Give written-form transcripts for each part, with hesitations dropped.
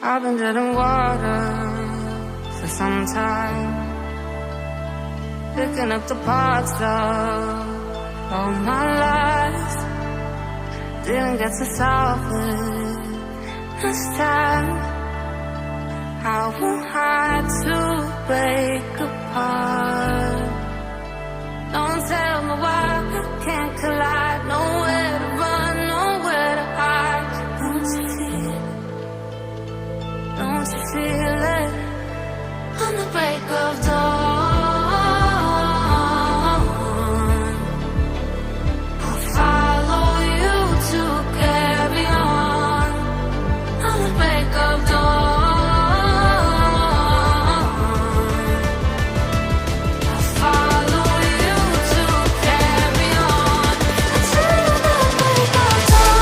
I've been dead in water for some time, picking up the parts of all my lies. Didn't get to solve it this time. How am I to break apart? Don't tell me why we can't collide. Nowhere to run, nowhere to hide. Don't you feel it? Don't you feel it? On the break of dawn, I'll follow you to carry on. On the break of dawn, I'll follow you to carry on. Until the break of dawn.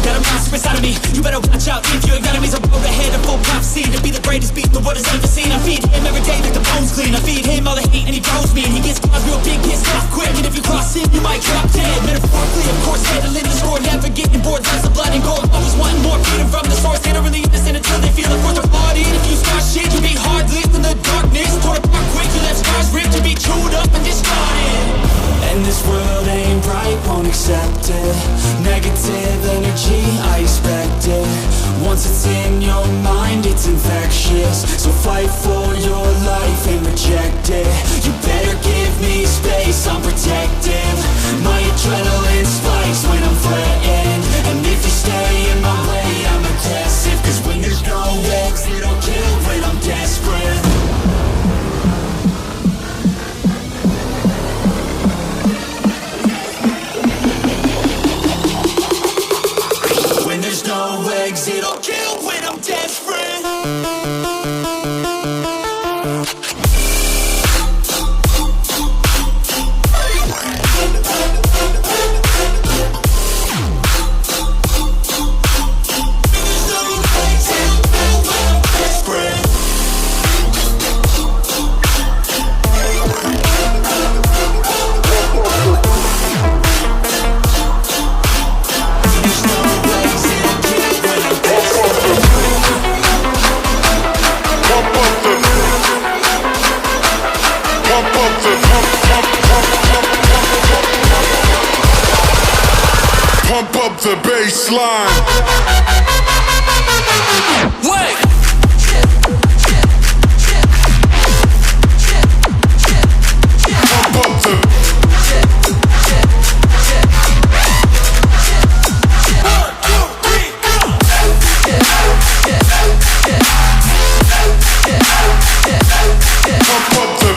Got a monster inside of me, you better watch out. If your enemy's a road ahead, a full prophecy to be the greatest beat the world has ever seen. I feed him every day like the bones clean. I feed him all the hate and he grows me. And he gets claws real big, gets off quick. And if you cross him, you might drop dead. Metaphorically, of course, handling the score. Never getting bored, lots of blood and gore. Always wanting more, feeding from the source. They don't really understand until they feel it. Force their party. If you start shit, you be hard lived in the darkness. Torn apart quick, you left scars ripped. You be chewed up and discarded. And this world ain't right, won't accept it. Negative energy, I expect it. Once it's in your mind, it's infectious. So fight for your life and reject it. You better give me space, I'm protective. My adrenaline spikes when I'm threatened. And if you stay in my way, I'm aggressive. Cause when there's no exit, I'll kill when I'm desperate. When there's no exit, I'll kill when I'm desperate. Pump up the bass line. Wait! Pump up the pump up the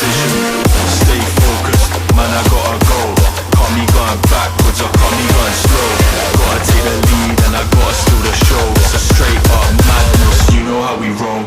decision. Stay focused, man, I gotta go. Can't be going backwards, I can't be going slow. Gotta take the lead and I gotta steal the show. It's a straight up madness, you know how we roll.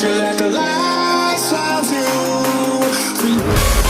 Let the light shine through.